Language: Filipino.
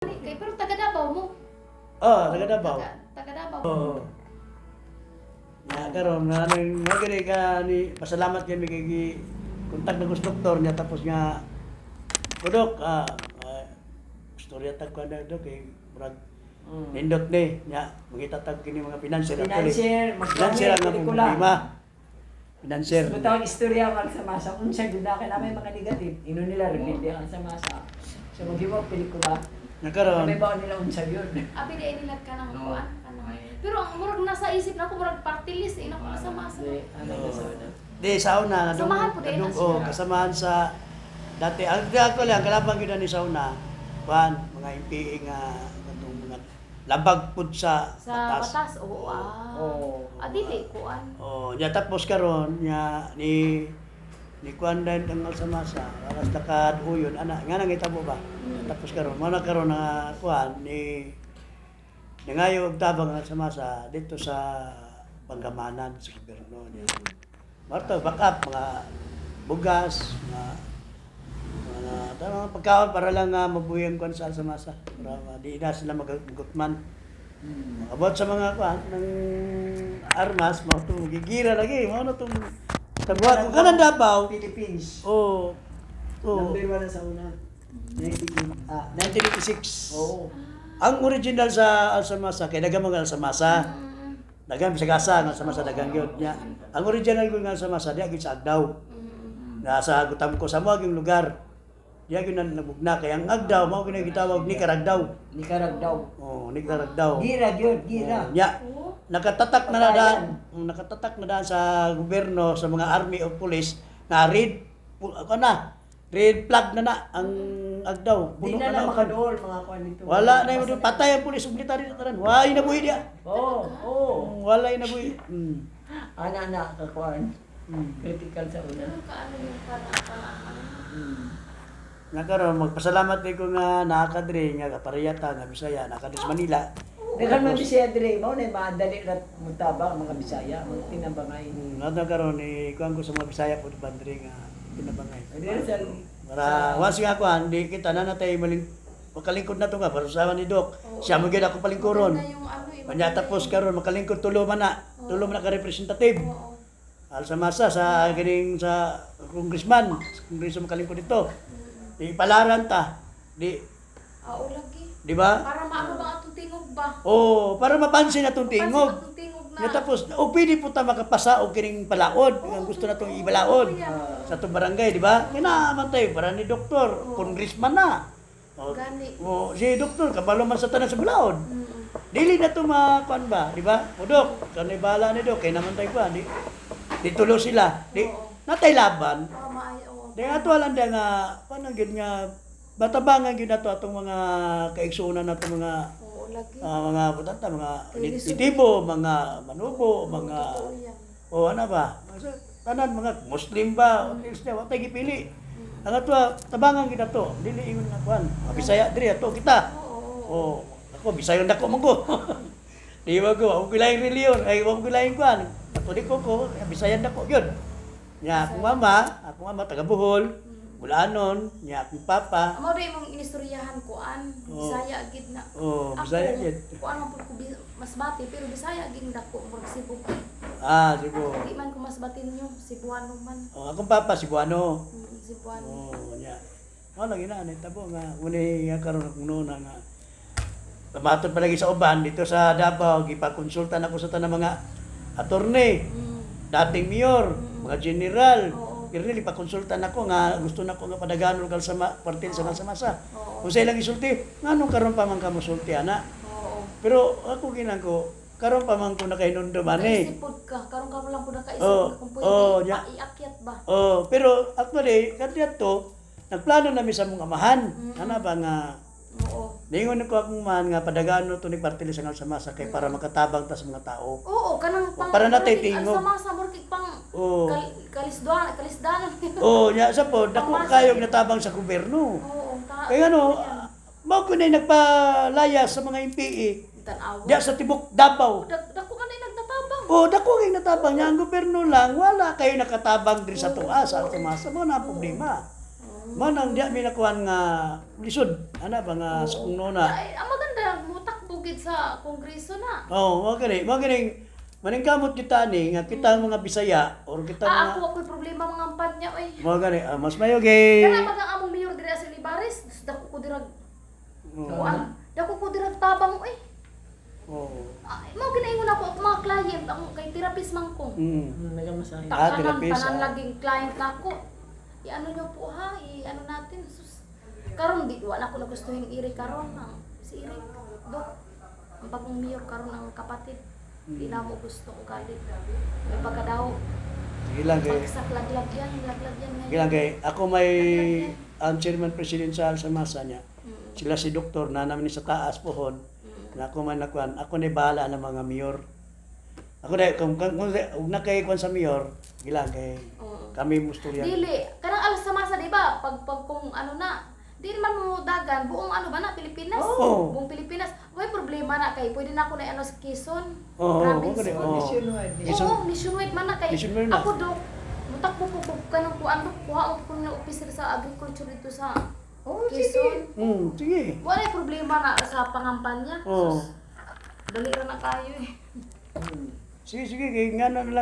Pero taga Davao mo. Oh, taga Davao. Taga Davao. Oo. Ya karon na nagiri ka ni pasalamat kami kay kontak na doktor niya tapos nga kudok istorya tag ko na dok kay murag nindot ni nya mangitatag kini mga financier Financier, ang problema. Financier. Butang istorya mag sa masa unsa gud na kay namay mga negative ino nila remedyo ang sa masa. So magiwa pelikula. Nakaron. May baon nila unsa yun. Abi di nila ka nang kuan. Pero ang murag nasa isip na ko murag party list ina ko sa masa. Ano na sa una. Di sauna Samahan po din na oh, siya. kasamahan sa dati ang ako lang kalabang gyud ni sauna. Kuan mga MPA nga katong mga labag pud sa batas. Oo. Oo. Dili kuan. Oh, nya tapos karon nya ni kuan din ang sa masa. Alas nakaduyon ana nga nang itabo ba. Tapos karon mo na karon na kuan ni nangayo og tabang sa masa dito sa Panggamanan sa gobyerno niya. Marto backup mga bugas, mga pagkaon para lang mabuhay ang kuan sa masa. Para di na sila magutman. About sa mga kuan ng armas mo to gigira lagi mo na tong tagwa ko kanan Davao. Philippines. Oh. Oh. Number 1 na sa una. 1986. Oo. Ang original sa Alsamasa kay dagang mga Alsamasa. Dagang Sagasa nga Alsamasa dagang gyud nya. Ang original ko nga Alsamasa diha gyud sa Agdaw. Nasa gutam ko sa mga lugar. Diha gyud nabugna kay ang Agdaw mao gyud gitawag ni Karagdaw. Nicaragdaw. Oh, ni Karagdaw. Gira gyud, gira. Nya. Nakatatak na daan sa gobyerno sa mga army o police na red flag na ang Agdaw. Di na na makadool mga kuan dito. Wala na yung patay ang pulis military na tanan. Wala na buhi dia. Oo, oo. Wala na buhi. Ana kakuan. Critical sa una. Pero kaano yung parang Nakaroon magpasalamat ko nga nakadre nga kapariyata nga Bisaya nakadre sa Manila. Dagan man Bisaya dire, mao na madali ra mutabang mga Bisaya, mga tinabangay. Nakaroon ni kuan ko sa mga Bisaya pud bandre nga pinabangay. Dire sa Para once nga kuan di kita na natay maling makalingkod na to nga para usaban ni Doc. Siya mo gyud ako palingkuron. Kanya tapos karon makalingkod tulo man na ka representative. Alsamasa sa gining sa congressman, kongreso makalingkod dito. Di palaran ta. Di lagi. di ba? Para maano ba atong tingog ba? Oh, para mapansin atong tingog. Atong tingog na. Nga tapos pwede po ta makapasa og kining palaod, ang gusto natong ibalaod sa atong barangay, di ba? Kinamantay para ni doktor, congressman na. Oh, Gani. oh, si doktor kabalo man sa tanan sa balaod. Dili na to makuan ba, di ba? O dok, kanay bala ni dok, kay naman tayo ba? Di tulo sila. Di natay laban. Para maayo. Di ato lang dia nga paano gyud nga batabangan gyud nato atong mga kaigsunan nato mga Oo, lagi. mga butanta mga nitibo, mga manubo, mga ano ba? Tanan mga Muslim ba, o Islam, wa tay gipili. Ang ato tabangan gyud nato, dili ingon nga kuan. Bisaya diri ato kita. Oh, ako Bisaya ndako man ko. Di ba ko, ang kilaing reliyon, ay ang kilaing kuan. Katolik ko, Bisaya ndako gyud. Nya akong mama taga Bohol, Bulanon, nya akong papa. Amo rin mong inistoryahan kuan, Bisaya gid na. Oh, Bisaya gid. Kuan man pud ko mas bati pero Bisaya gid dako murag Cebu. Cebu. Di man ko mas batin nyo, Cebuano man. Oh, akong papa Cebuano. Cebuano. Oh, nya. Wala ginaan tabo nga uni nga karon akong nuna nga. Tumatod palagi sa uban dito sa Davao, gipakonsulta nako sa tanang mga attorney, dating mayor, mga general. Pero nili pakonsulta nako nga gusto nako nga padagano kal sa partil sa masa. Kung sa ilang isulti, nganong karon pa man ka mosulti ana. Pero ako ginako karon pa man ko nakahinundo man eh. Isipod ka, karon ka lang pud nakaisip kung pwede iakyat ba. Oh, pero actually kadto nagplano na mi sa mong amahan. Ana ba nga ningon ko akong man nga padagano to ni partil sa masa kay para makatabang ta sa mga tao. Oo, kanang pang para natay tingog. Sa masa murkig pang kalisdanan. Oh, nya sa pod dako kayog natabang sa gobyerno. Oo, kaya mao ko na nagpalaya sa mga MPA. Tanawa. Diya sa tibok Davao. Dako ka na nagtatabang. Oh, dako kay natabang nya ang gobyerno lang wala kay nakatabang diri sa tuwa sa masa mo na problema. Manang diya mi nakuan nga lisod. Ana ba nga sa kung nona. Ay, ang maganda, mutak bugid sa kongreso na. Oh, mo gani. Maningkamot kita ni nga kita ang mga Bisaya or kita mga Ako'y problema mga ampan niya, oy. mo gani mas mayo gay. Kana pag ang among mayor diri sa Libares, dako ko dirag kuan. Dako ko dirag tabang, oy. Oh. Mao ginaingon ako mga client, ang kay therapist man ko. Nagamasahe. Therapist, Tanan laging client nako. I-ano niyo po ha, i-ano natin. Sus. Karon di wala ko nagustuhin iri karon ang si Iri. Dok. Ang bagong mayor karon ang kapatid. Di na mo gusto ko galit. May pagkadaw. Sige lang kay Pagsak laglag yan ngayon. sige lang kay ako may ang chairman presidential sa masa niya. Mm. Sila si doktor na namin sa taas pohon. Na ako man nakuan, ako ni bahala ng mga mayor. Ako dai kung na kay kwan sa mayor, gilang kay Oo. kami musturyan. Dili, kanang alas sa masa, di ba? Pag kung ano na, di naman mo dagan, buong ano ba na, Pilipinas? Oo. Buong Pilipinas. May problema na kay, pwede na ako na ano sa Quezon, Oo, province okay, ko. oo. Nationwide. Quezon. Oo, nationwide man na kay. Nationwide na. Ako do, mutak po ka ng kuan do, kuha ako po ng officer sa agriculture dito sa Quezon. Sige. Wala problema na sa pangampanya. Oo. Dali ra na kayo eh. Sige, kay nga na lang.